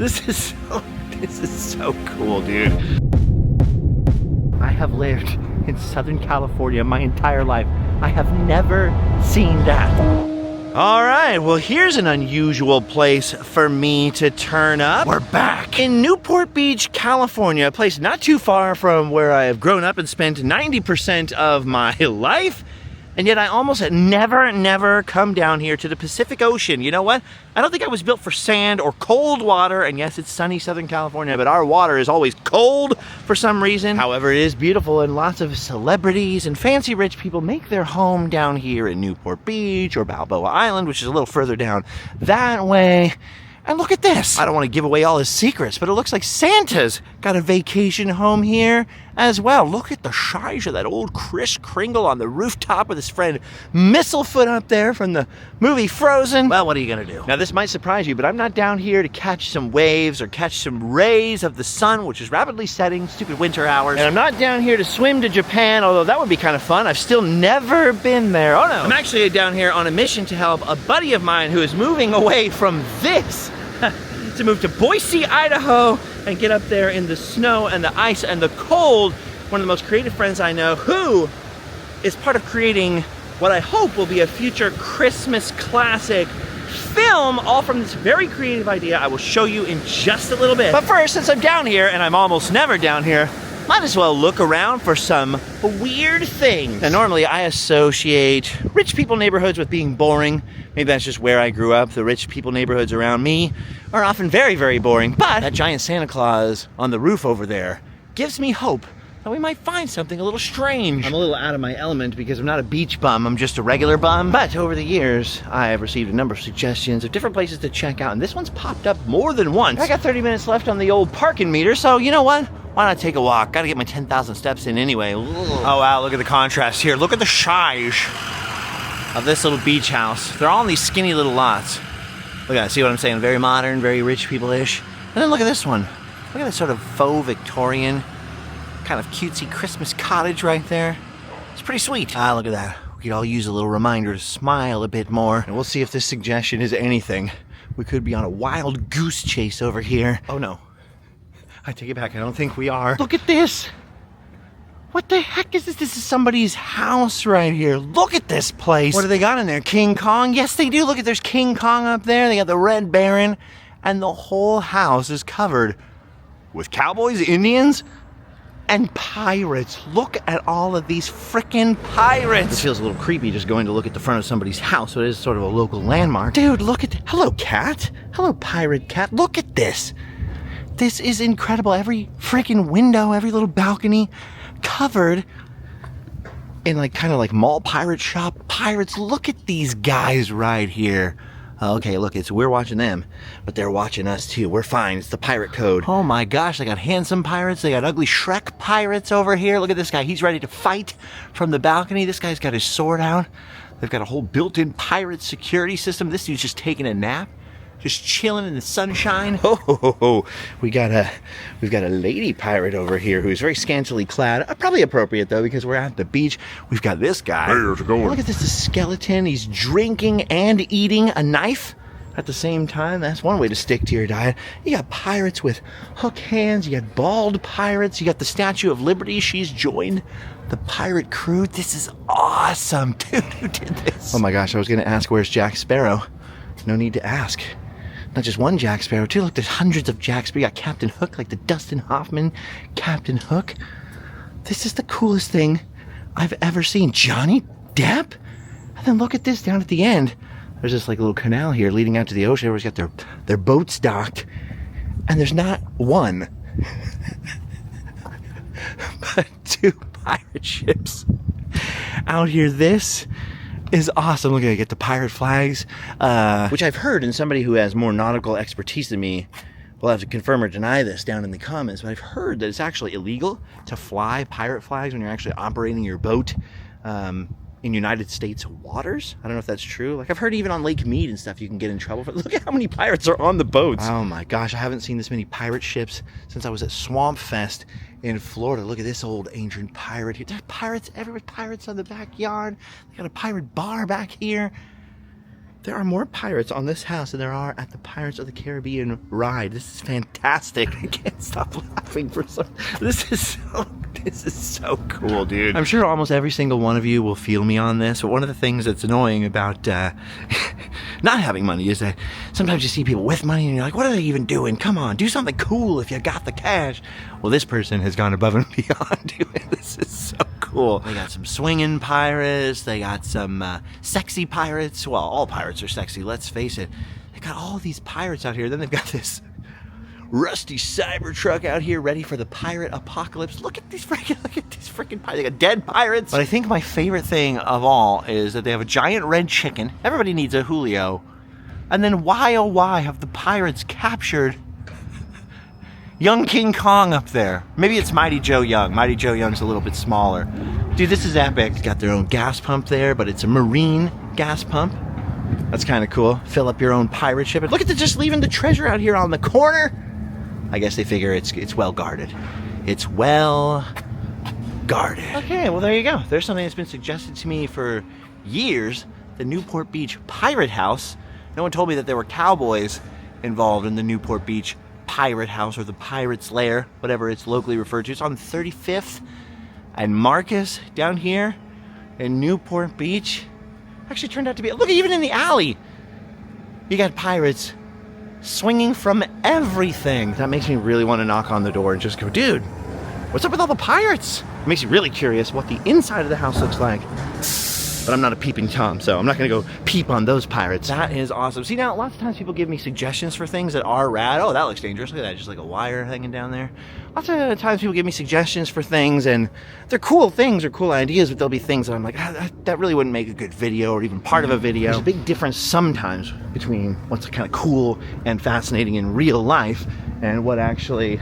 This is so cool, dude. I have lived in Southern California my entire life. I have never seen that. All right, well, here's an unusual place for me to turn up. We're back in Newport Beach, California, a place not too far from where I have grown up and spent 90% of my life. And yet I almost never come down here to the Pacific Ocean. You know what? I don't think I was built for sand or cold water. And yes, it's sunny Southern California, but our water is always cold for some reason. However, it is beautiful, and lots of celebrities and fancy rich people make their home down here in Newport Beach or Balboa Island, which is a little further down that way. And look at this. I don't want to give away all his secrets, but it looks like Santa's got a vacation home here as well. Look at the size of that old Kris Kringle on the rooftop with his friend Mistlefoot up there from the movie Frozen. Well, what are you gonna do? Now, this might surprise you, but I'm not down here to catch some waves or catch some rays of the sun, which is rapidly setting, stupid winter hours. And I'm not down here to swim to Japan, although that would be kind of fun. I've still never been there. Oh no. I'm actually down here on a mission to help a buddy of mine who is moving away from this to move to Boise, Idaho, and get up there in the snow and the ice and the cold. One of the most creative friends I know, who is part of creating what I hope will be a future Christmas classic film, all from this very creative idea I will show you in just a little bit. But first, since I'm down here, and I'm almost never down here, might as well look around for some weird things. Now, normally I associate rich people neighborhoods with being boring. Maybe that's just where I grew up. The rich people neighborhoods around me are often very boring. But that giant Santa Claus on the roof over there gives me hope that we might find something a little strange. I'm a little out of my element because I'm not a beach bum, I'm just a regular bum. But over the years, I have received a number of suggestions of different places to check out, and this one's popped up more than once. I got 30 minutes left on the old parking meter, so you know what? Why not take a walk? Gotta get my 10,000 steps in anyway. Ugh. Oh wow, look at the contrast here. Look at the size of this little beach house. They're all in these skinny little lots. Look at that, see what I'm saying? Very modern, very rich people-ish. And then look at this one. Look at this sort of faux Victorian, kind of cutesy Christmas cottage right there. It's pretty sweet. Ah, look at that. We could all use a little reminder to smile a bit more. And we'll see if this suggestion is anything. We could be on a wild goose chase over here. Oh no. I take it back, I don't think we are. Look at this! What the heck is this? This is somebody's house right here. Look at this place! What do they got in there? King Kong? Yes, they do. Look at, there's King Kong up there. They got the Red Baron. And the whole house is covered with cowboys, Indians, and pirates. Look at all of these frickin' pirates! This feels a little creepy just going to look at the front of somebody's house, so it is sort of a local landmark. Dude, look at... Hello, cat. Hello, pirate cat. Look at this. This is incredible. Every freaking window, every little balcony covered in like kind of like mall pirate shop pirates. Look at these guys right here. Okay, look, we're watching them, but they're watching us too. We're fine. It's the pirate code. Oh my gosh, they got handsome pirates. They got ugly Shrek pirates over here. Look at this guy. He's ready to fight from the balcony. This guy's got his sword out. They've got a whole built-in pirate security system. This dude's just taking a nap. Just chilling in the sunshine. Oh, we've got a lady pirate over here who's very scantily clad. Probably appropriate though, because we're at the beach. We've got this guy. Hey, how's it going? Look at this, the skeleton. He's drinking and eating a knife at the same time. That's one way to stick to your diet. You got pirates with hook hands. You got bald pirates. You got the Statue of Liberty. She's joined the pirate crew. This is awesome. Dude, who did this? Oh my gosh, I was gonna ask, where's Jack Sparrow? No need to ask. Not just one Jack Sparrow, too. Look, there's hundreds of Jack Sparrow. You got Captain Hook, like the Dustin Hoffman Captain Hook. This is the coolest thing I've ever seen. Johnny Depp? And then look at this down at the end. There's this like little canal here leading out to the ocean. Everyone's got their boats docked. And there's not one, but two pirate ships out here. This is awesome. Look at it, get the pirate flags, which I've heard, and somebody who has more nautical expertise than me will have to confirm or deny this down in the comments, but I've heard that it's actually illegal to fly pirate flags when you're actually operating your boat in United States waters. I don't know if that's true. Like, I've heard even on Lake Mead and stuff you can get in trouble for. Look at how many pirates are on the boats. Oh my gosh, I haven't seen this many pirate ships since I was at Swamp Fest in Florida. Look at this old ancient pirate here. There's pirates everywhere. Pirates on the backyard. They got a pirate bar back here. There are more pirates on this house than there are at the Pirates of the Caribbean ride. This is fantastic. I can't stop laughing for some. This is so cool, dude. I'm sure almost every single one of you will feel me on this, but one of the things that's annoying about not having money is that sometimes you see people with money and you're like, what are they even doing? Come on, do something cool if you got the cash. Well, this person has gone above and beyond doing this. Is so cool. They got some swinging pirates. They got some sexy pirates. Well, all pirates are sexy, let's face it. They got all these pirates out here. Then they've got this rusty Cybertruck out here ready for the pirate apocalypse. Look at these freaking pirates. They got dead pirates. But I think my favorite thing of all is that they have a giant red chicken. Everybody needs a Julio. And then why oh why have the pirates captured young King Kong up there? Maybe it's Mighty Joe Young. Mighty Joe Young's a little bit smaller. Dude, this is epic. It's got their own gas pump there, but it's a marine gas pump. That's kind of cool. Fill up your own pirate ship. And look at just leaving the treasure out here on the corner. I guess they figure it's well guarded. It's well guarded. Okay, well there you go. There's something that's been suggested to me for years. The Newport Beach Pirate House. No one told me that there were cowboys involved in the Newport Beach Pirate House, or the Pirate's Lair, whatever it's locally referred to. It's on 35th and Marcus down here in Newport Beach. Actually turned out to be, look, even in the alley, you got pirates swinging from everything. That makes me really want to knock on the door and just go, dude, what's up with all the pirates? It makes me really curious what the inside of the house looks like. But I'm not a peeping Tom, so I'm not going to go peep on those pirates. That is awesome. See, now, lots of times people give me suggestions for things that are rad. Oh, that looks dangerous. Look at that, just like a wire hanging down there. Lots of times people give me suggestions for things, and they're cool things or cool ideas, but there'll be things that I'm like, that really wouldn't make a good video or even part of a video. There's a big difference sometimes between what's kind of cool and fascinating in real life and what actually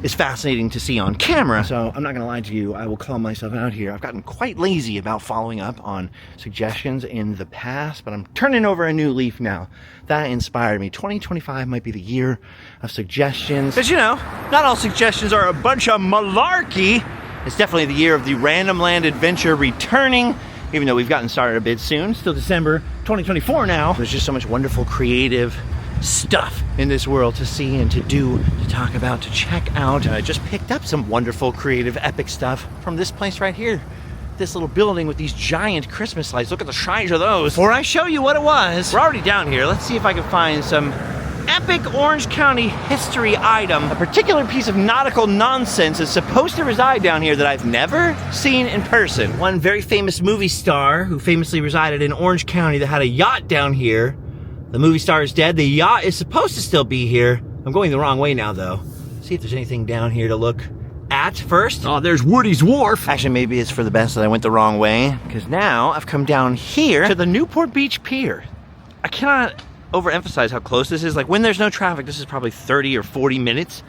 is fascinating to see on camera. So I'm not gonna lie to you, I will call myself out here. I've gotten quite lazy about following up on suggestions in the past, but I'm turning over a new leaf now. That inspired me. 2025 might be the year of suggestions. Because, you know, not all suggestions are a bunch of malarkey. It's definitely the year of the Randomland adventure returning, even though we've gotten started a bit soon. Still December 2024 now. There's just so much wonderful creative stuff in this world to see and to do, to talk about, to check out. I just picked up some wonderful, creative, epic stuff from this place right here. This little building with these giant Christmas lights. Look at the size of those. Before I show you what it was, we're already down here. Let's see if I can find some epic Orange County history item. A particular piece of nautical nonsense is supposed to reside down here that I've never seen in person. One very famous movie star who famously resided in Orange County that had a yacht down here. The movie star is dead. The yacht is supposed to still be here. I'm going the wrong way now, though. See if there's anything down here to look at first. Oh, there's Woody's Wharf. Actually, maybe it's for the best that I went the wrong way, because now I've come down here to the Newport Beach Pier. I cannot overemphasize how close this is. Like, when there's no traffic, this is probably 30 or 40 minutes,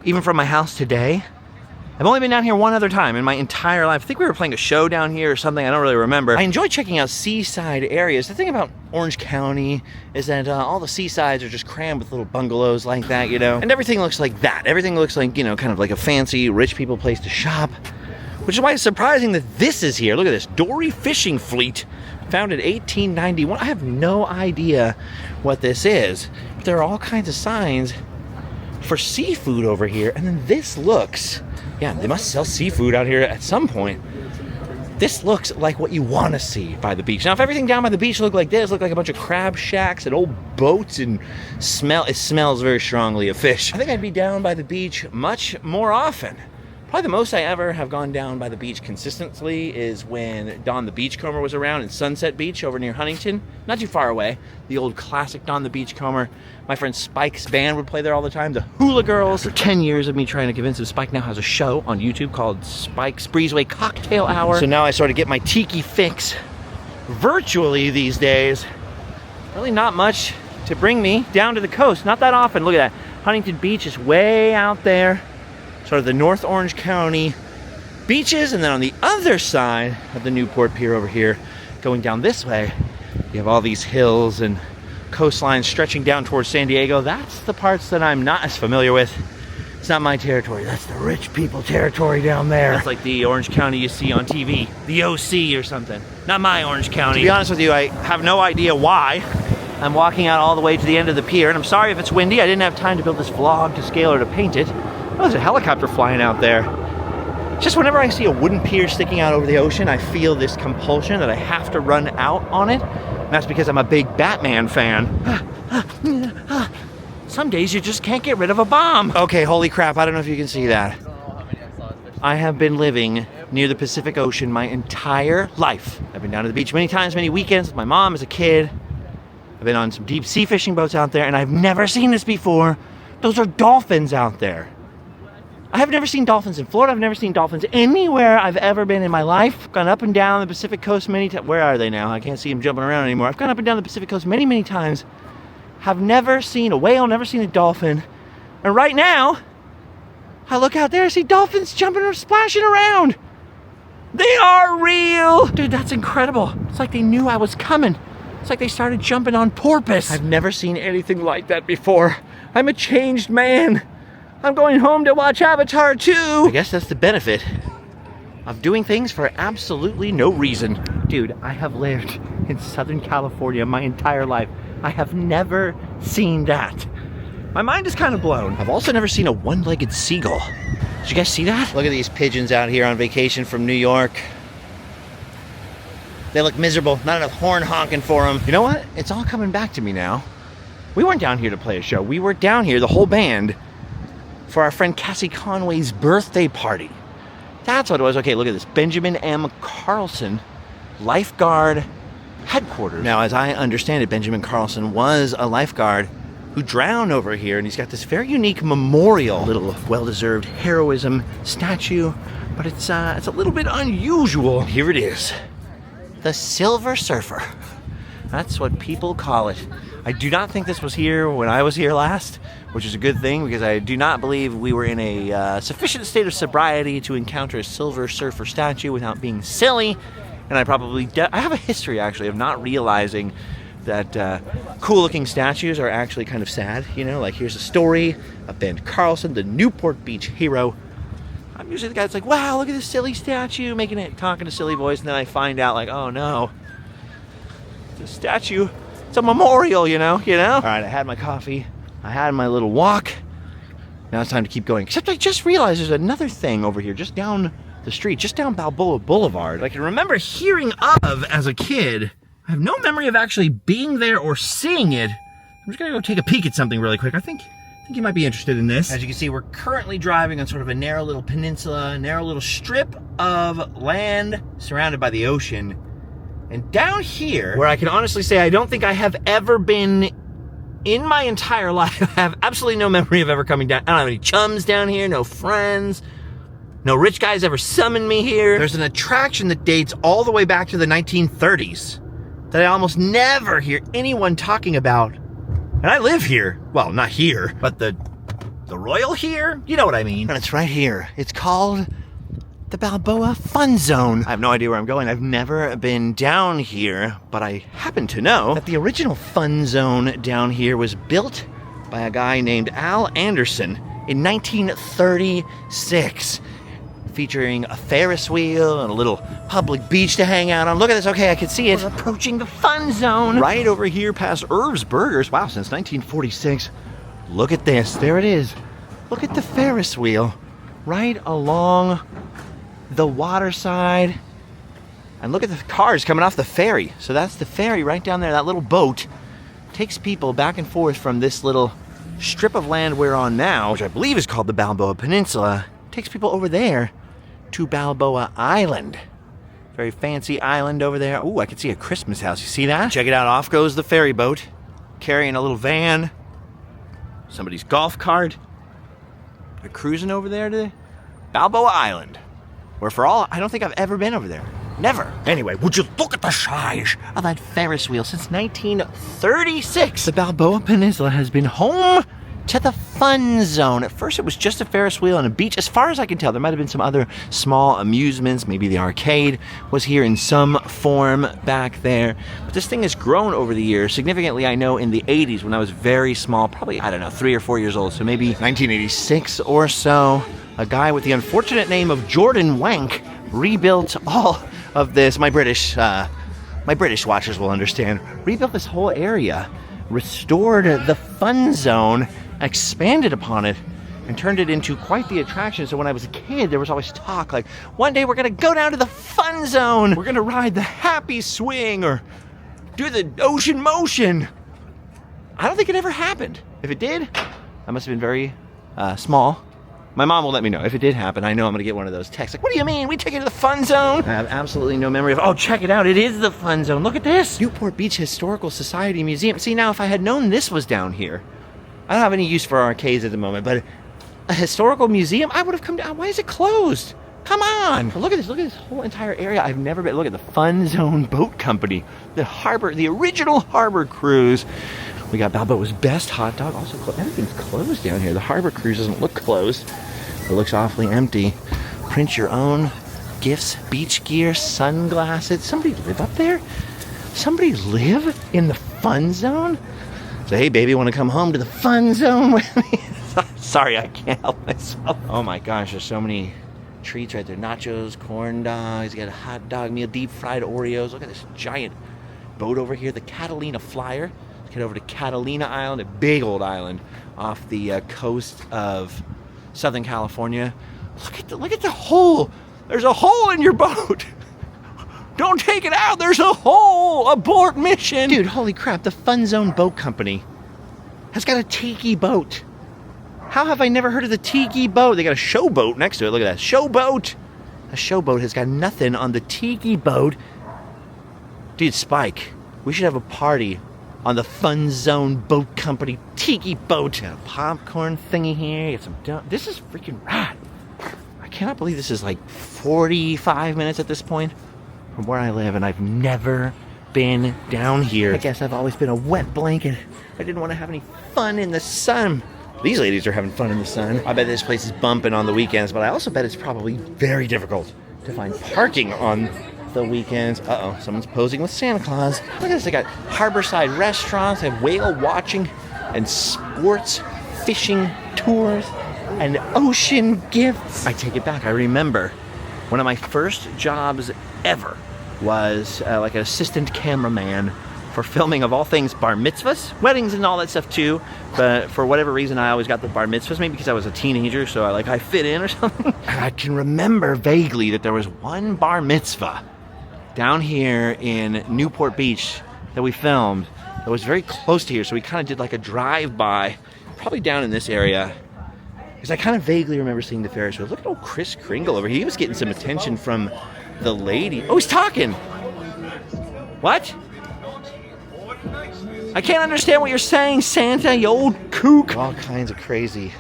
even from my house today. I've only been down here one other time in my entire life. I think we were playing a show down here or something. I don't really remember. I enjoy checking out seaside areas. The thing about Orange County is that all the seasides are just crammed with little bungalows like that, you know? And everything looks like that. Everything looks like, you know, kind of like a fancy rich people place to shop. Which is why it's surprising that this is here. Look at this. Dory Fishing Fleet. Founded 1891. I have no idea what this is. But there are all kinds of signs for seafood over here. And then this looks... yeah, they must sell seafood out here at some point. This looks like what you want to see by the beach. Now, if everything down by the beach looked like this, looked like a bunch of crab shacks and old boats and it smells very strongly of fish. I think I'd be down by the beach much more often. Probably the most I ever have gone down by the beach consistently is when Don the Beachcomber was around in Sunset Beach over near Huntington. Not too far away. The old classic Don the Beachcomber. My friend Spike's band would play there all the time. The Hula Girls. For 10 years of me trying to convince him, Spike now has a show on YouTube called Spike's Breezeway Cocktail Hour. So now I sort of get my tiki fix virtually these days. Really not much to bring me down to the coast. Not that often. Look at that. Huntington Beach is way out there. Sort of the North Orange County beaches, and then on the other side of the Newport Pier over here, going down this way, you have all these hills and coastlines stretching down towards San Diego. That's the parts that I'm not as familiar with. It's not my territory. That's the rich people territory down there. That's like the Orange County you see on TV, the OC or something. Not my Orange County. To be honest with you, I have no idea why I'm walking out all the way to the end of the pier, and I'm sorry if it's windy. I didn't have time to build this vlog to scale or to paint it. Oh, there's a helicopter flying out there. Just whenever I see a wooden pier sticking out over the ocean, I feel this compulsion that I have to run out on it. And that's because I'm a big Batman fan. Some days you just can't get rid of a bomb. Okay, holy crap, I don't know if you can see that. I have been living near the Pacific Ocean my entire life. I've been down to the beach many times, many weekends with my mom as a kid. I've been on some deep sea fishing boats out there, and I've never seen this before. Those are dolphins out there. I have never seen dolphins in Florida. I've never seen dolphins anywhere I've ever been in my life. I've gone up and down the Pacific Coast many times. Where are they now? I can't see them jumping around anymore. I've gone up and down the Pacific Coast many, many times. Have never seen a whale, never seen a dolphin. And right now, I look out there, I see dolphins jumping or splashing around. They are real. Dude, that's incredible. It's like they knew I was coming. It's like they started jumping on porpoise. I've never seen anything like that before. I'm a changed man. I'm going home to watch Avatar 2. I guess that's the benefit of doing things for absolutely no reason. Dude, I have lived in Southern California my entire life. I have never seen that. My mind is kind of blown. I've also never seen a one-legged seagull. Did you guys see that? Look at these pigeons out here on vacation from New York. They look miserable. Not enough horn honking for them. You know what? It's all coming back to me now. We weren't down here to play a show. We were down here, the whole band, for our friend Cassie Conway's birthday party. That's what it was. Okay, look at this. Benjamin M. Carlson, lifeguard headquarters. Now, as I understand it, Benjamin Carlson was a lifeguard who drowned over here, and he's got this very unique memorial, little well-deserved heroism statue, but it's a little bit unusual. Here it is. The Silver Surfer. That's what people call it. I do not think this was here when I was here last, which is a good thing because I do not believe we were in a sufficient state of sobriety to encounter a Silver Surfer statue without being silly. And I probably, I have a history actually of not realizing that cool looking statues are actually kind of sad. You know, like here's a story of Ben Carlson, the Newport Beach hero. I'm usually the guy that's like, wow, look at this silly statue, making it, talking a silly voice, and then I find out like, oh no, it's a statue. It's a memorial, you know? All right, I had my coffee. I had my little walk. Now it's time to keep going. Except I just realized there's another thing over here, just down the street, just down Balboa Boulevard. I can remember hearing of as a kid. I have no memory of actually being there or seeing it. I'm just gonna go take a peek at something really quick. I think you might be interested in this. As you can see, we're currently driving on sort of a narrow little peninsula, a narrow little strip of land surrounded by the ocean. And down here, where I can honestly say I don't think I have ever been in my entire life, I have absolutely no memory of ever coming down. I don't have any chums down here, no friends, no rich guys ever summoned me here. There's an attraction that dates all the way back to the 1930s that I almost never hear anyone talking about. And I live here. Well, not here, but the Royal here? You know what I mean. And it's right here. It's called the Balboa Fun Zone. I have no idea where I'm going. I've never been down here, but I happen to know that the original Fun Zone down here was built by a guy named Al Anderson in 1936, featuring a Ferris wheel and a little public beach to hang out on. Look at this. Okay, I can see it. We're approaching the Fun Zone. Right over here past Irv's Burgers. Wow, since 1946. Look at this. There it is. Look at the Ferris wheel right along the water side, and look at the cars coming off the ferry. So that's the ferry right down there. That little boat takes people back and forth from this little strip of land we're on now, which I believe is called the Balboa Peninsula. Takes people over there to Balboa Island. Very fancy island over there. Ooh, I can see a Christmas house. You see that? Check it out. Off goes the ferry boat, carrying a little van, somebody's golf cart. They're cruising over there to Balboa Island, where for all, I don't think I've ever been over there. Never. Anyway, would you look at the size of that Ferris wheel? Since 1936, the Balboa Peninsula has been home to the Fun Zone. At first, it was just a Ferris wheel and a beach. As far as I can tell, there might have been some other small amusements. Maybe the arcade was here in some form back there. But this thing has grown over the years. Significantly, I know in the 80s when I was very small, probably, I don't know, 3 or 4 years old. So maybe 1986 or so. A guy with the unfortunate name of Jordan Wank rebuilt all of this. My British watchers will understand. Rebuilt this whole area restored the Fun Zone, expanded upon it, and turned it into quite the attraction. So when I was a kid, there was always talk like, one day we're gonna go down to the Fun Zone. We're gonna ride the Happy Swing or do the Ocean Motion. I don't think it ever happened. If it did, I must have been very small. My mom will let me know. If it did happen, I know I'm gonna get one of those texts like, what do you mean? We took you to the Fun Zone? I have absolutely no memory of, oh, check it out. It is the Fun Zone. Look at this. Newport Beach Historical Society Museum. See, now if I had known this was down here, I don't have any use for arcades at the moment, but a historical museum, I would have come down. Why is it closed? Come on. Look at this whole entire area. I've never been. Look at the Fun Zone Boat Company, the harbor, the original harbor cruise. We got Balboa's Best hot dog. Also, everything's closed down here. The harbor cruise doesn't look closed. It looks awfully empty. Print your own gifts, beach gear, sunglasses. Somebody live up there? Somebody live in the Fun Zone? Say, hey, baby, want to come home to the Fun Zone with me? Sorry, I can't help myself. Oh my gosh, there's so many treats right there. Nachos, corn dogs, you got a hot dog meal, deep fried Oreos. Look at this giant boat over here, the Catalina Flyer. Let's get over to Catalina Island, a big old island off the coast of Southern California. Look at the hole. There's a hole in your boat. Don't take it out. There's a hole. Abort mission. Dude, holy crap. The Fun Zone Boat Company has got a tiki boat. How have I never heard of the tiki boat? They got a showboat next to it. Look at that. Showboat. A showboat has got nothing on the tiki boat. Dude, Spike, we should have a party on the Fun Zone Boat Company tiki boat. Got a popcorn thingy here. Get some this is freaking rad. I cannot believe this is like 45 minutes at this point from where I live, and I've never been down here. I guess I've always been a wet blanket. I didn't want to have any fun in the sun. These ladies are having fun in the sun. I bet this place is bumping on the weekends, but I also bet it's probably very difficult to find parking on the weekends. Uh-oh, someone's posing with Santa Claus. Look at this, they got harborside restaurants, they have whale watching and sports fishing tours and ocean gifts. I take it back, I remember one of my first jobs ever was like an assistant cameraman for filming of all things bar mitzvahs, weddings and all that stuff too, but for whatever reason I always got the bar mitzvahs, maybe because I was a teenager, so I fit in or something. And I can remember vaguely that there was one bar mitzvah down here in Newport Beach that we filmed that was very close to here, so we kind of did like a drive-by, probably down in this area, because I kind of vaguely remember seeing the Ferris wheel. Look at old Chris Kringle over here. He was getting some attention from the lady. Oh, he's talking! What? I can't understand what you're saying, Santa, you old kook. All kinds of crazy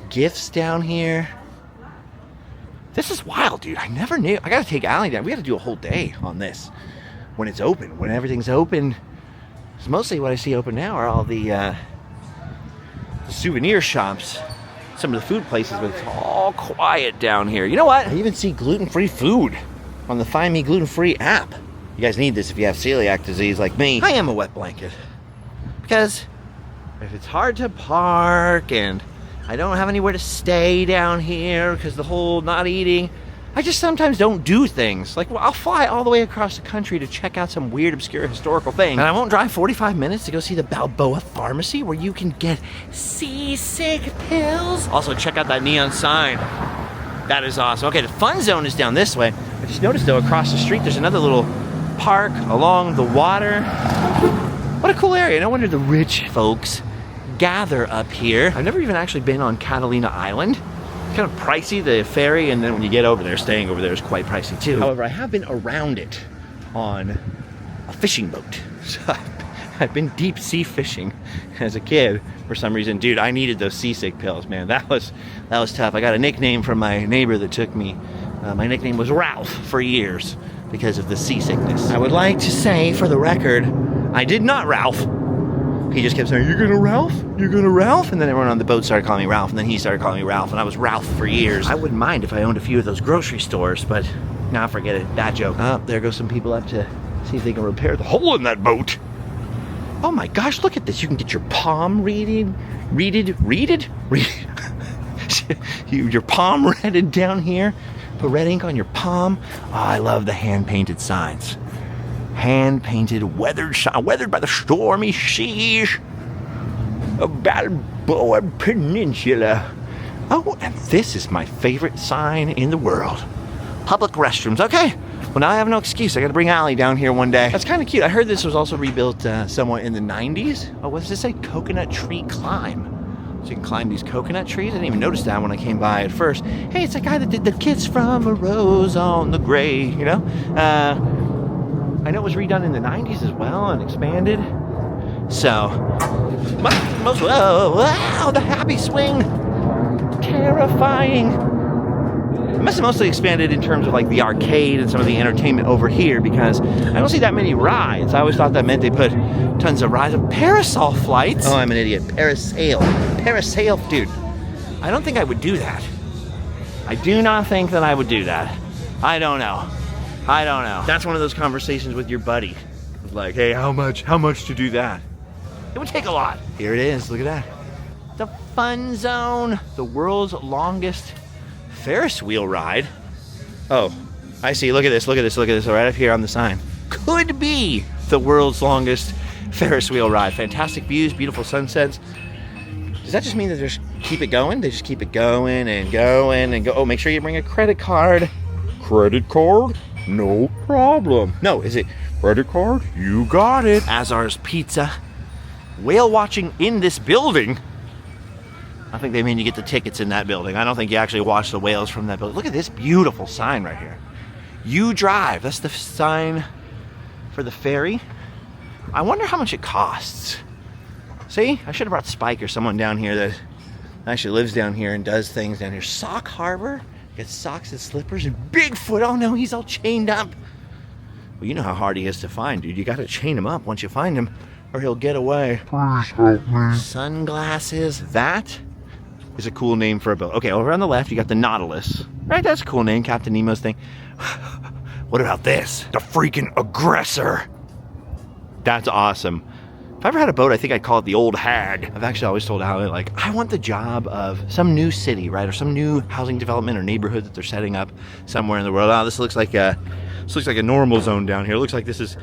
gifts down here. This is wild, dude. I never knew. I gotta take Allie down. We gotta do a whole day on this when it's open, when everything's open. Because mostly what I see open now are all the souvenir shops, some of the food places, but it's all quiet down here. You know what? I even see gluten-free food on the Find Me Gluten-Free app. You guys need this if you have celiac disease like me. I am a wet blanket. Because if it's hard to park and I don't have anywhere to stay down here because the whole not eating, I just sometimes don't do things. Like, well, I'll fly all the way across the country to check out some weird, obscure historical thing. And I won't drive 45 minutes to go see the Balboa Pharmacy where you can get seasick pills. Also, check out that neon sign. That is awesome. Okay, the Fun Zone is down this way. I just noticed, though, across the street, there's another little park along the water. What a cool area. No wonder the rich folks gather up here. I've never even actually been on Catalina Island. It's kind of pricey, the ferry, and then when you get over there, staying over there is quite pricey too. However, I have been around it on a fishing boat. So I've been deep sea fishing as a kid for some reason. Dude, I needed those seasick pills, man. That was tough. I got a nickname from my neighbor that took me. My nickname was Ralph for years because of the seasickness. I would like to say, for the record, I did not Ralph. He just kept saying, "You're gonna Ralph? You're gonna Ralph?" And then everyone on the boat started calling me Ralph, and then he started calling me Ralph, and I was Ralph for years. I wouldn't mind if I owned a few of those grocery stores, but nah, forget it. Bad joke. Oh, there go some people up to see if they can repair the hole in that boat. Oh my gosh, look at this. You can get your palm readed. Your palm redded down here. Put red ink on your palm. Oh, I love the hand-painted signs. hand-painted, weathered by the stormy seas of Balboa Peninsula. Oh, and this is my favorite sign in the world. Public restrooms. Okay. Well, now I have no excuse. I got to bring Allie down here one day. That's kind of cute. I heard this was also rebuilt somewhat in the 90s. Oh, what does this say? Coconut tree climb. So you can climb these coconut trees. I didn't even notice that when I came by at first. Hey, it's the guy that did the Kiss from a Rose on the Grave, you know? I know it was redone in the 90s as well and expanded. So, wow, the happy swing. Terrifying. It must have mostly expanded in terms of like the arcade and some of the entertainment over here because I don't see that many rides. I always thought that meant they put tons of rides. Parasol flights. Oh, I'm an idiot. Parasail, dude. I don't think I would do that. I do not think that I would do that. I don't know. That's one of those conversations with your buddy. It's like, hey, how much to do that? It would take a lot. Here it is, look at that. The Fun Zone, the world's longest Ferris wheel ride. Oh, I see. Look at this. Right up here on the sign. Could be the world's longest Ferris wheel ride. Fantastic views, beautiful sunsets. Does that just mean that they just keep it going? They just keep it going and going and go. Oh, make sure you bring a credit card. Credit card? No problem. No, is it credit card? You got it. Azar's Pizza. Whale watching in this building. I think they mean you get the tickets in that building. I don't think you actually watch the whales from that building. Look at this beautiful sign right here. You drive. That's the sign for the ferry. I wonder how much it costs. See, I should have brought Spike or someone down here that actually lives down here and does things down here. Sock Harbor. Gets socks and slippers and Bigfoot. Oh no, he's all chained up. Well, you know how hard he is to find, dude. You got to chain him up once you find him or he'll get away. Please help me. Sunglasses. That is a cool name for a boat. Okay, over on the left, you got the Nautilus. Right, that's a cool name, Captain Nemo's thing. What about this? The freaking Aggressor. That's awesome. If I ever had a boat, I think I'd call it the Old Hag. I've actually always told Allie, like, I want the job of some new city, right? Or some new housing development or neighborhood that they're setting up somewhere in the world. Oh, this looks like a normal zone down here. It looks like this is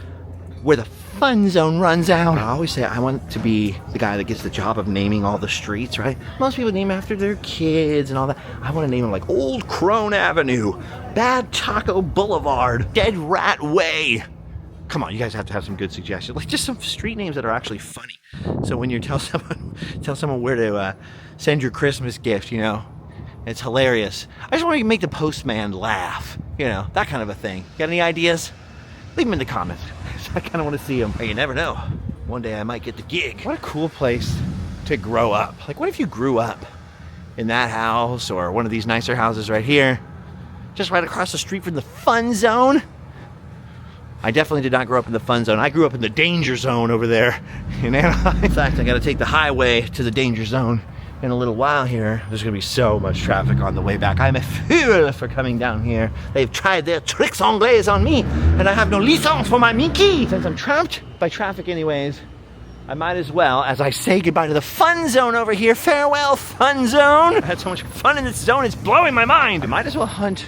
where the Fun Zone runs out. I always say I want to be the guy that gets the job of naming all the streets, right? Most people name after their kids and all that. I want to name them like Old Crone Avenue, Bad Taco Boulevard, Dead Rat Way. Come on, you guys have to have some good suggestions. Like just some street names that are actually funny. So when you tell someone where to send your Christmas gift, you know, it's hilarious. I just want to make the postman laugh, you know, that kind of a thing. Got any ideas? Leave them in the comments. I kind of want to see them. Hey, you never know. One day I might get the gig. What a cool place to grow up. Like, what if you grew up in that house or one of these nicer houses right here, just right across the street from the Fun Zone? I definitely did not grow up in the Fun Zone. I grew up in the Danger Zone over there in Anaheim. In fact, I got to take the highway to the Danger Zone in a little while here. There's going to be so much traffic on the way back. I'm a fool for coming down here. They've tried their tricks anglais on me, and I have no licence for my Mickey. Since I'm trapped by traffic anyways, I might as well, as I say goodbye to the Fun Zone over here. Farewell, Fun Zone. I had so much fun in this zone, it's blowing my mind. I might as well hunt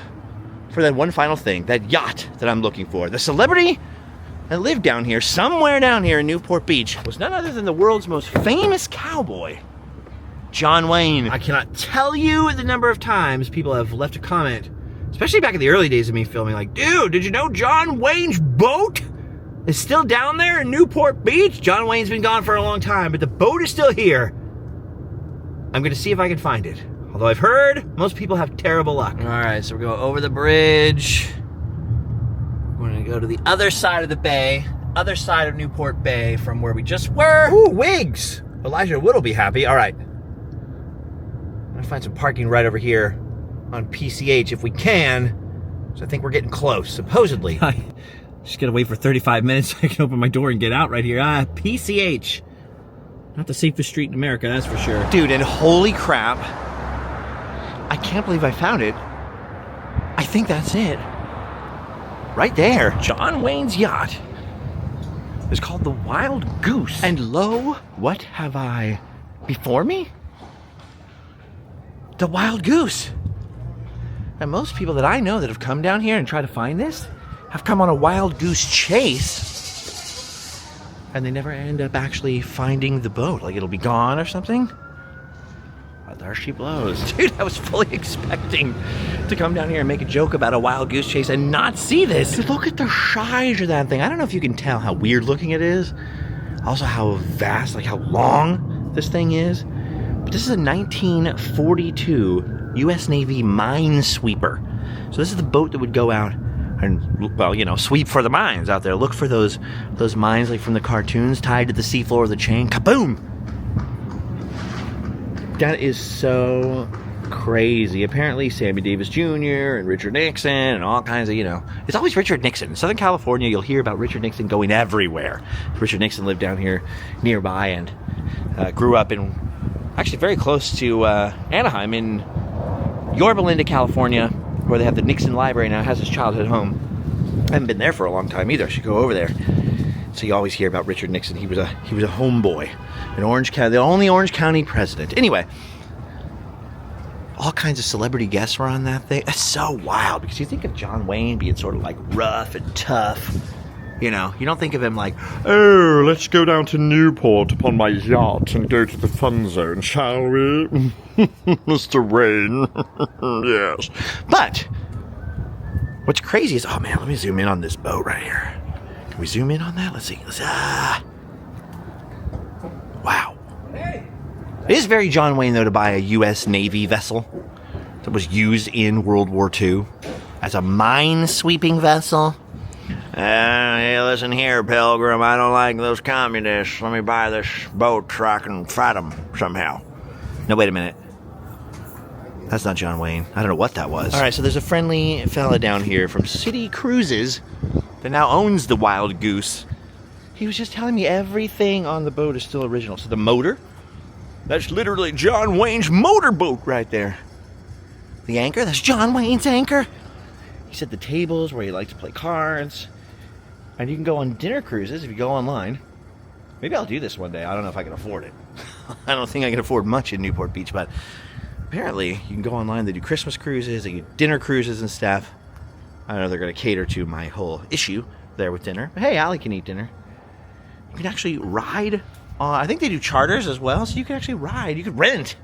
for that one final thing, that yacht that I'm looking for. The celebrity that lived down here, somewhere down here in Newport Beach, was none other than the world's most famous cowboy, John Wayne. I cannot tell you the number of times people have left a comment, especially back in the early days of me filming, like, dude, did you know John Wayne's boat is still down there in Newport Beach? John Wayne's been gone for a long time, but the boat is still here. I'm gonna see if I can find it. Although I've heard most people have terrible luck. All right, so we're going over the bridge. We're gonna go to the other side of the bay, other side of Newport Bay from where we just were. Ooh, wigs! Elijah Wood will be happy. All right. I'm gonna find some parking right over here on PCH if we can. So I think we're getting close, supposedly. I just gotta wait for 35 minutes so I can open my door and get out right here. PCH. Not the safest street in America, that's for sure. Dude, and holy crap. I can't believe I found it. I think that's it. Right there. John Wayne's yacht is called the Wild Goose. And lo, what have I before me? The Wild Goose. And most people that I know that have come down here and tried to find this have come on a wild goose chase and they never end up actually finding the boat. Like, it'll be gone or something. But there she blows. Dude, I was fully expecting to come down here and make a joke about a wild goose chase and not see this. Dude, look at the size of that thing. I don't know if you can tell how weird looking it is. Also how vast, like how long this thing is. But this is a 1942 U.S. Navy minesweeper. So this is the boat that would go out and, well, you know, sweep for the mines out there. Look for those mines like from the cartoons tied to the seafloor of the chain. Kaboom! That is so crazy. Apparently Sammy Davis Jr. and Richard Nixon and all kinds of, you know, it's always Richard Nixon. In Southern California, you'll hear about Richard Nixon going everywhere. Richard Nixon lived down here nearby and grew up in, actually very close to Anaheim in Yorba Linda, California, where they have the Nixon Library now. Has his childhood home. I haven't been there for a long time either. I should go over there. So you always hear about Richard Nixon. He was a homeboy in Orange County, the only Orange County president. Anyway, all kinds of celebrity guests were on that thing. That's so wild because you think of John Wayne being sort of like rough and tough. You know, you don't think of him like, oh, let's go down to Newport upon my yacht and go to the fun zone, shall we? Mr. Wayne. Yes. But what's crazy is, oh man, let me zoom in on this boat right here. Can we zoom in on that? Let's see. Wow. It is very John Wayne, though, to buy a U.S. Navy vessel that was used in World War II as a mine-sweeping vessel. Hey, listen here, Pilgrim. I don't like those communists. Let me buy this boat so I can fight them somehow. No, wait a minute. That's not John Wayne. I don't know what that was. All right, so there's a friendly fella down here from City Cruises that now owns the Wild Goose. He was just telling me everything on the boat is still original. So the motor, that's literally John Wayne's motorboat right there. The anchor, that's John Wayne's anchor. He said the tables where he liked to play cards. And you can go on dinner cruises if you go online. Maybe I'll do this one day. I don't know if I can afford it. I don't think I can afford much in Newport Beach, but apparently you can go online. They do Christmas cruises, they do dinner cruises and stuff. I don't know if they're going to cater to my whole issue there with dinner. But hey, Allie can eat dinner. You can actually ride. I think they do charters as well, so you can actually ride. You could rent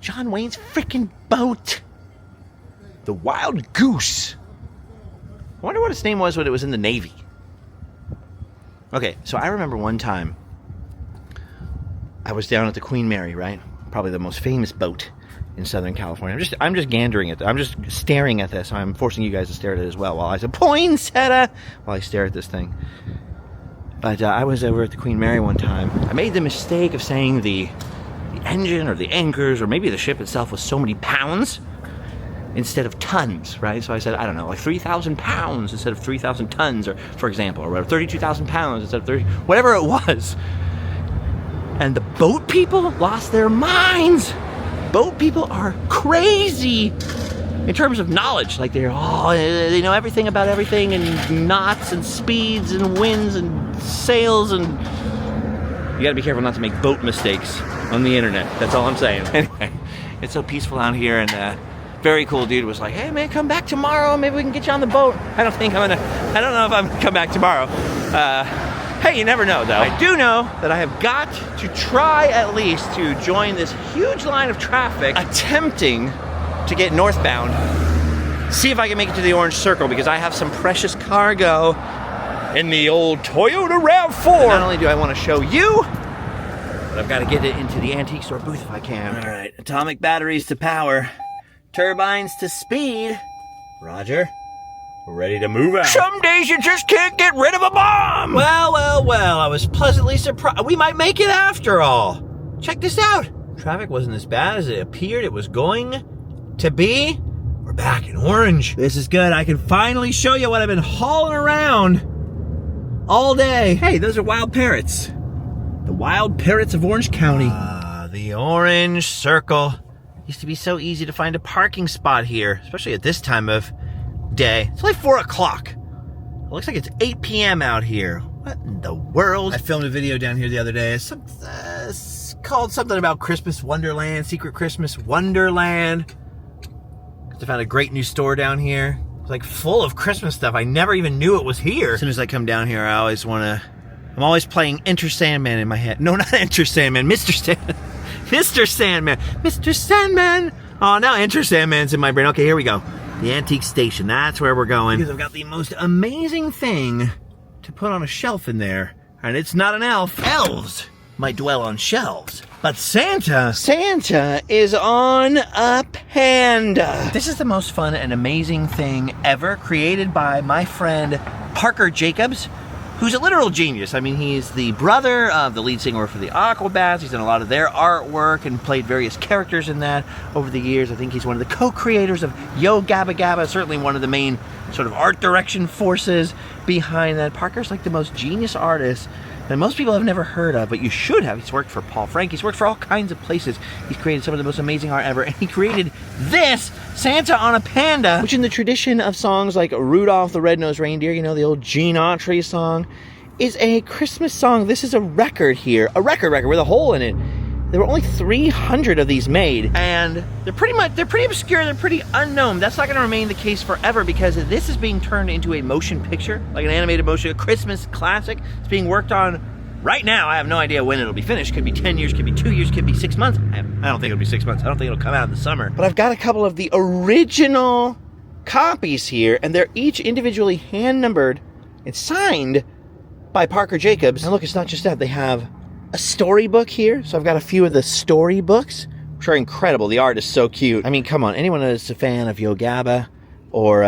John Wayne's freaking boat. The Wild Goose. I wonder what its name was when it was in the Navy. Okay, so I remember one time I was down at the Queen Mary, right? Probably the most famous boat in Southern California. I'm just gandering at it. I'm just staring at this. I'm forcing you guys to stare at it as well while I say poinsettia while I stare at this thing. But I was over at the Queen Mary one time. I made the mistake of saying the engine or the anchors or maybe the ship itself was so many pounds instead of tons, right? So I said, I don't know, like 3,000 pounds instead of 3,000 tons, or for example, or 32,000 pounds instead of 30, whatever it was. And the boat people lost their minds. Boat people are crazy in terms of knowledge. Like they know everything about everything and knots and speeds and winds and sails, and you gotta be careful not to make boat mistakes on the internet. That's all I'm saying. Anyway, it's so peaceful out here, and very cool dude was like, hey man, come back tomorrow, maybe we can get you on the boat. I don't know if I'm gonna come back tomorrow. Hey, you never know though. I do know that I have got to try at least to join this huge line of traffic attempting to get northbound. See if I can make it to the Orange Circle, because I have some precious cargo in the old Toyota RAV4. Not only do I want to show you, but I've got to get it into the antique store booth if I can. All right, atomic batteries to power, turbines to speed. Roger. We're ready to move out. Some days you just can't get rid of a bomb. Well, I was pleasantly surprised. We might make it after all. Check this out. Traffic wasn't as bad as it appeared it was going to be. We're back in Orange. This is good. I can finally show you what I've been hauling around all day. Hey, those are wild parrots. The wild parrots of Orange County. The Orange Circle. Used to be so easy to find a parking spot here, especially at this time of day. It's only 4 o'clock. It looks like it's 8 p.m. out here. What in the world? I filmed a video down here the other day. It's called something about Christmas Wonderland, Secret Christmas Wonderland. I found a great new store down here. It's like full of Christmas stuff. I never even knew it was here. As soon as I come down here, I always want to I'm always playing Enter Sandman in my head. No, not Enter Sandman, Mr. Sandman. Mr. Sandman. Mr. Sandman. Oh, now Enter Sandman's in my brain. Okay, here we go. The antique station. That's where we're going. Because I've got the most amazing thing to put on a shelf in there. And it's not an elf. Elves might dwell on shelves. But Santa is on a panda. This is the most fun and amazing thing ever, created by my friend Parker Jacobs, who's a literal genius. I mean, he's the brother of the lead singer for the Aquabats. He's done a lot of their artwork and played various characters in that over the years. I think he's one of the co-creators of Yo Gabba Gabba, certainly one of the main sort of art direction forces behind that. Parker's like the most genius artist that most people have never heard of, but you should have. He's worked for Paul Frank. He's worked for all kinds of places. He's created some of the most amazing art ever, and he created this, Santa on a Panda, which in the tradition of songs like Rudolph the Red-Nosed Reindeer, you know, the old Gene Autry song, is a Christmas song. This is a record here, a record with a hole in it. There were only 300 of these made, and they're pretty obscure, they're pretty unknown. That's not gonna remain the case forever, because this is being turned into a motion picture, like an animated motion, a Christmas classic. It's being worked on right now. I have no idea when it'll be finished. Could be 10 years, could be 2 years, could be 6 months. I don't think it'll be 6 months. I don't think it'll come out in the summer. But I've got a couple of the original copies here, and they're each individually hand numbered and signed by Parker Jacobs. And look, it's not just that, they have a storybook here. So I've got a few of the storybooks, which are incredible. The art is so cute. I mean, come on, anyone that's a fan of Yo Gabba or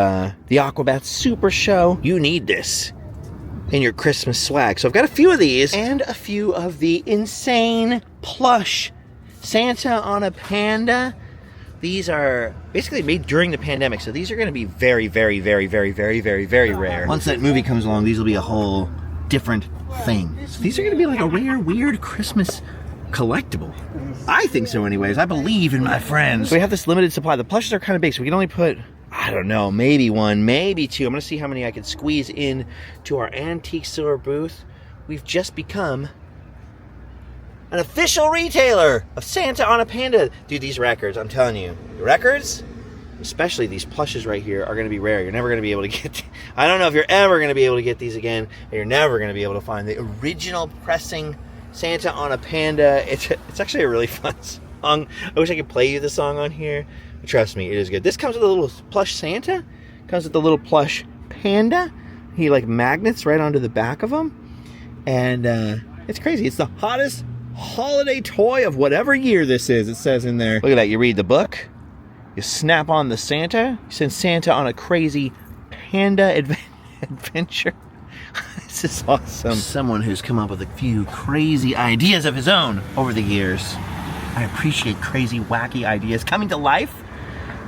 the Aquabats Super Show, you need this in your Christmas swag. So I've got a few of these and a few of the insane plush Santa on a Panda. These are basically made during the pandemic, so these are going to be very, very, very, very, very, very, very rare. Once that movie comes along, these will be a whole different thing. So these are going to be like a rare, weird Christmas collectible. I think so anyways. I believe in my friends. So we have this limited supply. The plushes are kind of big, so we can only put, I don't know, maybe one, maybe two. I'm going to see how many I can squeeze in to our antique store booth. We've just become an official retailer of Santa on a Panda. Dude, these records, I'm telling you, the records, especially these plushes right here, are going to be rare. You're never going to be able to get, I don't know if you're ever going to be able to get these again, and you're never going to be able to find the original pressing Santa on a Panda. It's actually a really fun song. I wish I could play you the song on here. But trust me, it is good. This comes with a little plush Santa, comes with a little plush panda. He like magnets right onto the back of him, and it's crazy. It's the hottest holiday toy of whatever year this is, it says in there. Look at that. You read the book, you snap on the Santa, you send Santa on a crazy panda adventure. This is awesome. Someone who's come up with a few crazy ideas of his own over the years. I appreciate crazy, wacky ideas coming to life.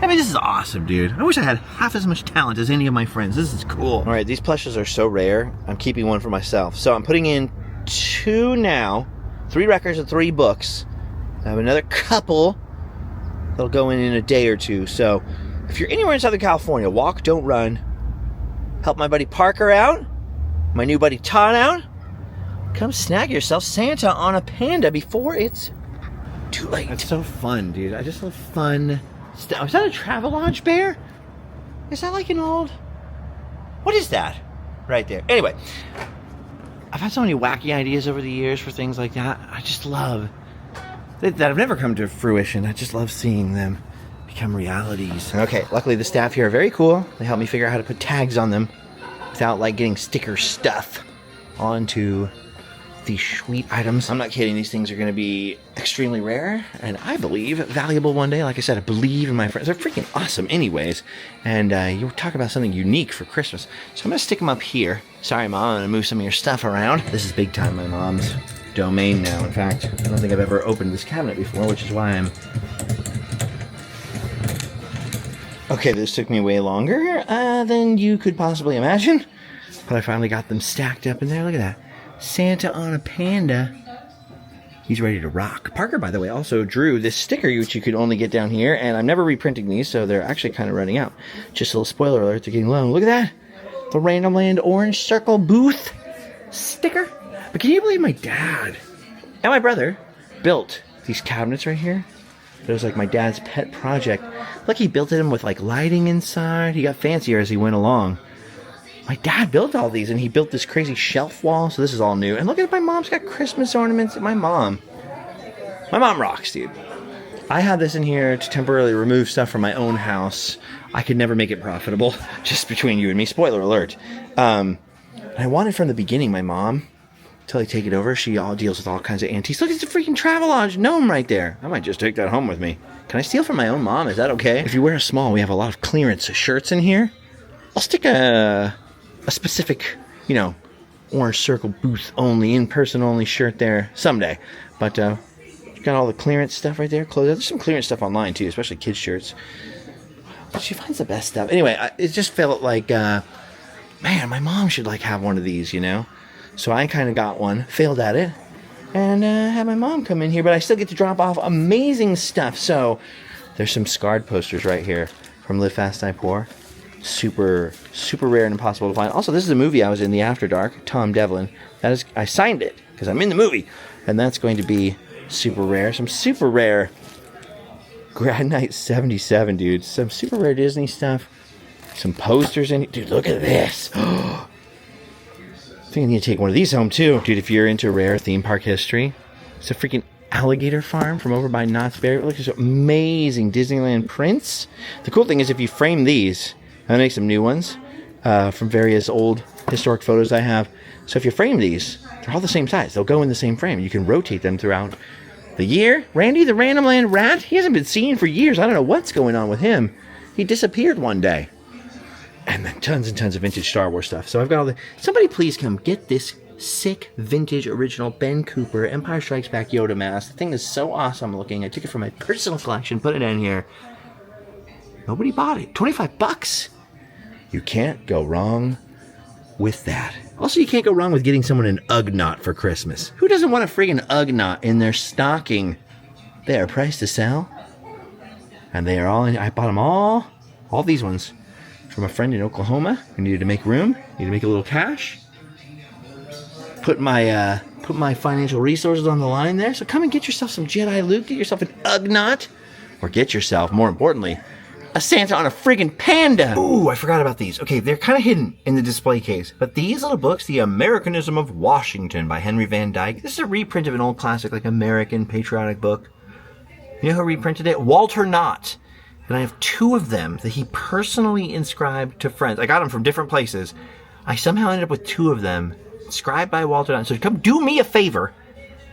I mean, this is awesome, dude. I wish I had half as much talent as any of my friends. This is cool. All right, these plushes are so rare. I'm keeping one for myself. So I'm putting in 2 now, 3 records and 3 books. I have another couple that'll go in a day or two. So if you're anywhere in Southern California, walk, don't run. Help my buddy Parker out, my new buddy Todd out. Come snag yourself Santa on a Panda before it's too late. It's so fun, dude. I just love fun stuff. Is that a Travelodge bear? Is that like an old... What is that? Right there. Anyway, I've had so many wacky ideas over the years for things like that. I just love... that have never come to fruition. I just love seeing them become realities. Okay, luckily the staff here are very cool. They helped me figure out how to put tags on them without like getting sticker stuff onto these sweet items. I'm not kidding, these things are going to be extremely rare and I believe valuable one day. Like I said, I believe in my friends. They're freaking awesome anyways. And you talk about something unique for Christmas. So I'm going to stick them up here. Sorry, Mom, I'm going to move some of your stuff around. This is big time my mom's domain now. In fact, I don't think I've ever opened this cabinet before, which is why I'm... Okay, this took me way longer than you could possibly imagine. But I finally got them stacked up in there. Look at that. Santa on a Panda. He's ready to rock. Parker, by the way, also drew this sticker, which you could only get down here, and I'm never reprinting these, so they're actually kind of running out. Just a little spoiler alert, they're getting low. Look at that. The Randomland orange circle booth sticker. But can you believe my dad and my brother built these cabinets right here? It was like my dad's pet project. Look, he built them with like lighting inside. He got fancier as he went along. My dad built all these, and he built this crazy shelf wall, so this is all new. And look at my mom's got Christmas ornaments. My mom rocks, dude. I have this in here to temporarily remove stuff from my own house. I could never make it profitable, just between you and me. Spoiler alert. I wanted from the beginning, my mom, till I take it over, she all deals with all kinds of antiques. Look, it's a freaking Travelodge gnome right there. I might just take that home with me. Can I steal from my own mom? Is that okay? If you wear a small, we have a lot of clearance shirts in here. I'll stick a specific, orange circle booth only, in-person only shirt there someday. But you got all the clearance stuff right there. Clothes. There's some clearance stuff online too, especially kids' shirts. But she finds the best stuff. Anyway, it just felt like, man, my mom should have one of these, So I kind of got one, failed at it, and had my mom come in here. But I still get to drop off amazing stuff. So there's some scarred posters right here from Live Fast, Die Poor. Super, super rare and impossible to find. Also, this is a movie I was in, The After Dark, Tom Devlin. I signed it because I'm in the movie, and that's going to be super rare. Some super rare Grad Night 77, dude. Some super rare Disney stuff. Some posters in it. Dude, look at this. I think I need to take one of these home, too. Dude, if you're into rare theme park history, it's a freaking alligator farm from over by Knott's Berry. Look at this amazing Disneyland prints. The cool thing is if you frame these, I make some new ones from various old historic photos I have. So if you frame these, they're all the same size. They'll go in the same frame. You can rotate them throughout the year. Randy, the Randomland rat, he hasn't been seen for years. I don't know what's going on with him. He disappeared one day. And then tons and tons of vintage Star Wars stuff. So I've got all the... Somebody please come get this sick vintage original Ben Cooper Empire Strikes Back Yoda mask. The thing is so awesome looking. I took it from my personal collection, put it in here. Nobody bought it. $25. You can't go wrong with that. Also, you can't go wrong with getting someone an Ugnaught for Christmas. Who doesn't want a friggin' Ugnaught in their stocking? They are priced to sell. And they are all in... I bought them all these ones, from a friend in Oklahoma who needed to make room, needed to make a little cash. Put my financial resources on the line there. So come and get yourself some Jedi Luke, get yourself an Ugnaught, or get yourself, more importantly, a Santa on a friggin' panda. Ooh, I forgot about these. Okay, they're kind of hidden in the display case, but these little books, The Americanism of Washington by Henry Van Dyke. This is a reprint of an old classic, American patriotic book. You know who reprinted it? Walter Knott. And I have 2 of them that he personally inscribed to friends. I got them from different places. I somehow ended up with 2 of them inscribed by Walter Knott. So come do me a favor.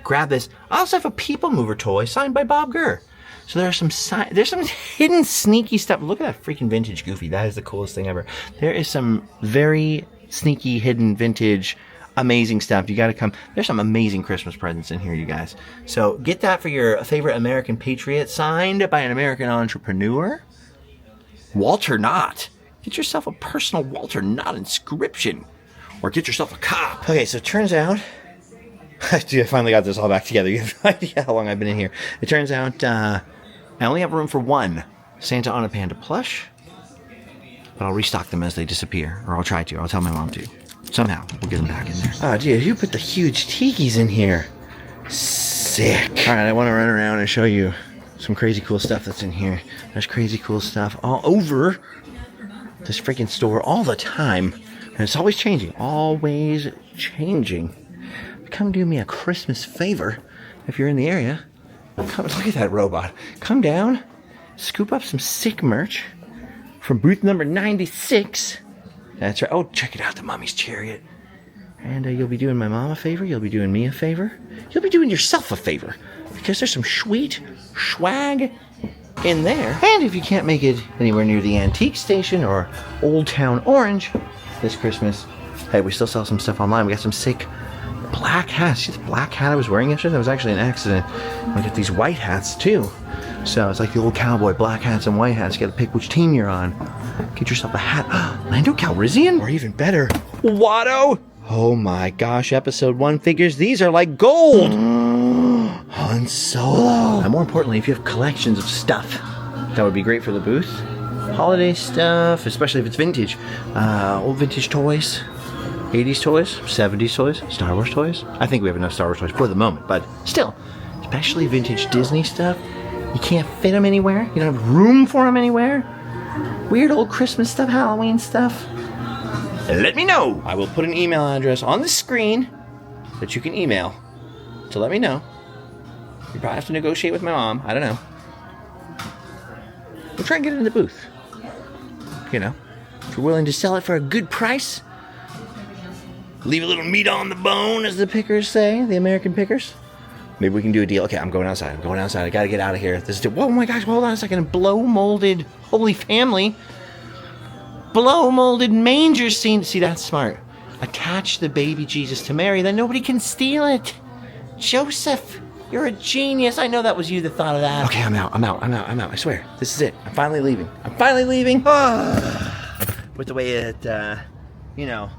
Grab this. I also have a People Mover toy signed by Bob Gurr. So there's some hidden sneaky stuff. Look at that freaking vintage Goofy. That is the coolest thing ever. There is some very sneaky, hidden, vintage, amazing stuff. You got to come. There's some amazing Christmas presents in here, you guys. So get that for your favorite American patriot, signed by an American entrepreneur. Walter Knott. Get yourself a personal Walter Knott inscription. Or get yourself a cop. Okay, so it turns out... Dude, I finally got this all back together. You have no idea how long I've been in here. It turns out I only have room for 1 Santa on a Panda plush. But I'll restock them as they disappear. Or I'll try to. I'll tell my mom to. Somehow, we'll get them back in there. Oh, dude, you put the huge tikis in here. Sick. All right, I want to run around and show you some crazy cool stuff that's in here. There's crazy cool stuff all over this freaking store all the time. And it's always changing. Always changing. Come do me a Christmas favor if you're in the area. Come, look at that robot. Come down, scoop up some sick merch from booth number 96. That's right. Oh, check it out, the Mummy's Chariot. And you'll be doing my mom a favor. You'll be doing me a favor. You'll be doing yourself a favor, because there's some sweet swag in there. And if you can't make it anywhere near the antique station or Old Town Orange this Christmas, hey, we still sell some stuff online. We got some sick black hats. See the black hat I was wearing yesterday? That was actually an accident. We got these white hats too. So it's like the old cowboy, black hats and white hats. You gotta pick which team you're on. Get yourself a hat. Lando Calrissian? Or even better, Watto? Oh my gosh, episode 1 figures. These are like gold. Han Solo. And more importantly, if you have collections of stuff, that would be great for the booth. Holiday stuff, especially if it's vintage. Old vintage toys. 80s toys, 70s toys, Star Wars toys. I think we have enough Star Wars toys for the moment, but still, especially vintage Disney stuff. You can't fit them anywhere. You don't have room for them anywhere. Weird old Christmas stuff, Halloween stuff. let me know. I will put an email address on the screen that you can email to let me know. You probably have to negotiate with my mom. I don't know. We'll try and get it in the booth. You know, if you're willing to sell it for a good price, leave a little meat on the bone, as the pickers say, the American pickers. Maybe we can do a deal. Okay, I'm going outside. I gotta get out of here. This is whoa, my gosh, hold on a second. Blow molded Holy Family. Blow molded manger scene. See, that's smart. Attach the baby Jesus to Mary, then nobody can steal it. Joseph, you're a genius. I know that was you that thought of that. Okay, I'm out. I swear. This is it. I'm finally leaving. With the way it, you know,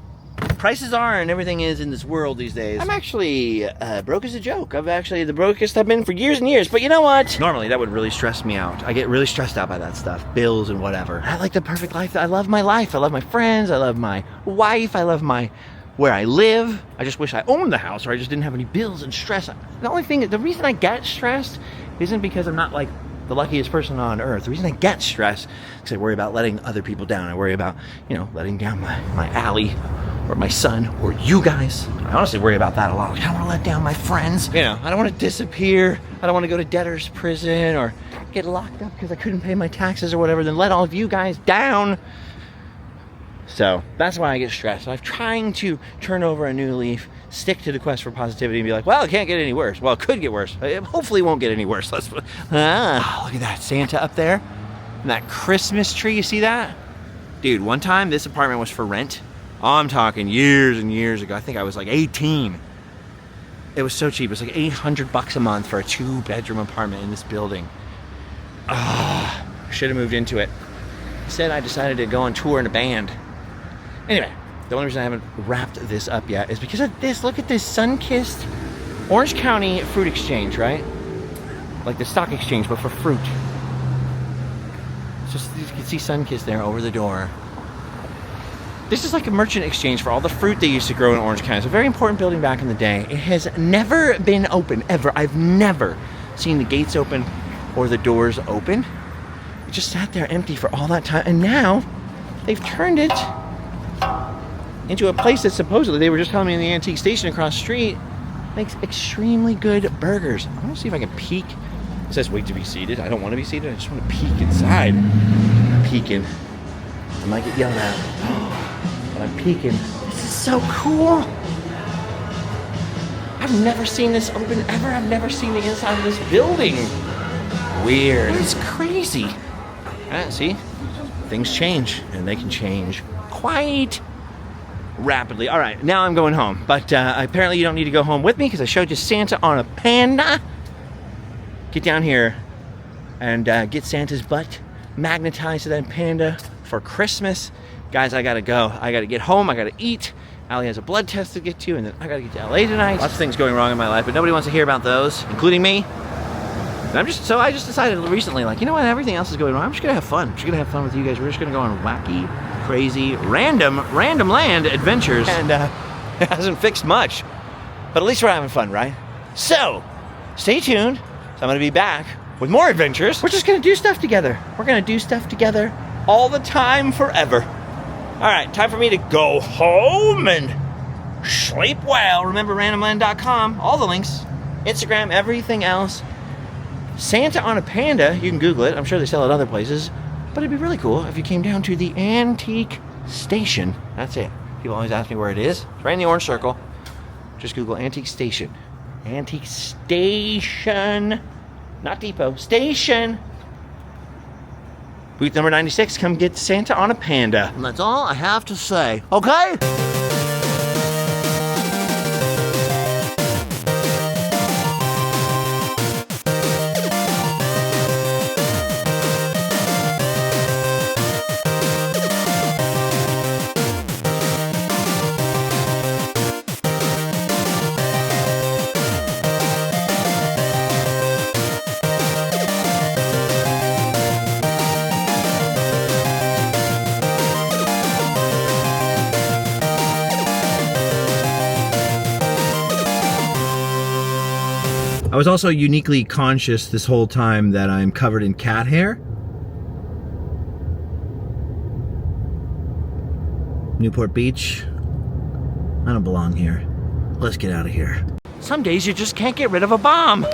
prices are and everything is in this world these days. I'm actually broke as a joke. I'm actually the brokest I've been for years and years. But you know what? Normally that would really stress me out. I get really stressed out by that stuff. Bills and whatever. I like the perfect life. I love my life. I love my friends. I love my wife. I love where I live. I just wish I owned the house or I just didn't have any bills and stress. The reason I get stressed isn't because I'm not like the luckiest person on earth. The reason I get stressed is because I worry about letting other people down. I worry about, you know, letting down my Allie or my son or you guys. I honestly worry about that a lot. I don't want to let down my friends. You know, I don't want to disappear. I don't want to go to debtor's prison or get locked up because I couldn't pay my taxes or whatever, then let all of you guys down. So that's why I get stressed. So I'm trying to turn over a new leaf, stick to the quest for positivity and be like, well, it can't get any worse. Well, it could get worse. It hopefully won't get any worse. Look at that Santa up there. And that Christmas tree, you see that? Dude, one time this apartment was for rent. Oh, I'm talking years and years ago. I think I was like 18. It was so cheap. It was like $800 a month for a 2-bedroom apartment in this building. I should have moved into it. Instead, I decided to go on tour in a band. Anyway, the only reason I haven't wrapped this up yet is because of this. Look at this sun-kissed Orange County fruit exchange, right? Like the stock exchange, but for fruit. It's just, you can see sun-kissed there over the door. This is like a merchant exchange for all the fruit they used to grow in Orange County. It's a very important building back in the day. It has never been open, ever. I've never seen the gates open or the doors open. It just sat there empty for all that time. And now they've turned it into a place that supposedly, they were just telling me in the antique station across the street, makes extremely good burgers. I want to see if I can peek. It says wait to be seated. I don't want to be seated. I just want to peek inside. I'm peeking. I might get yelled at. But I'm peeking. This is so cool. I've never seen this open ever. I've never seen the inside of this building. Weird. It's crazy. See? Things change, and they can change quite rapidly. All right, now I'm going home. But apparently you don't need to go home with me because I showed you Santa on a panda. Get down here and get Santa's butt magnetized to that panda for Christmas. Guys, I gotta go. I gotta get home. I gotta eat. Allie has a blood test to get to, and then I gotta get to LA tonight. Lots of things going wrong in my life, but nobody wants to hear about those, including me. And I just decided recently, like, you know what? Everything else is going wrong. I'm just gonna have fun. I'm just gonna have fun with you guys. We're just gonna go on wacky, crazy, Randomland adventures. And it hasn't fixed much, but at least we're having fun, right? So, stay tuned. So I'm gonna be back with more adventures. We're just gonna do stuff together. We're gonna do stuff together all the time, forever. All right, time for me to go home and sleep well. Remember randomland.com, all the links, Instagram, everything else. Santa on a panda, you can Google it. I'm sure they sell it other places, but it'd be really cool if you came down to the antique station. That's it. People always ask me where it is. It's right in the orange circle. Just Google antique station. Antique station, not depot, station. Booth number 96, come get Santa on a panda. And that's all I have to say, okay? I was also uniquely conscious this whole time that I'm covered in cat hair. Newport Beach. I don't belong here. Let's get out of here. Some days you just can't get rid of a bomb.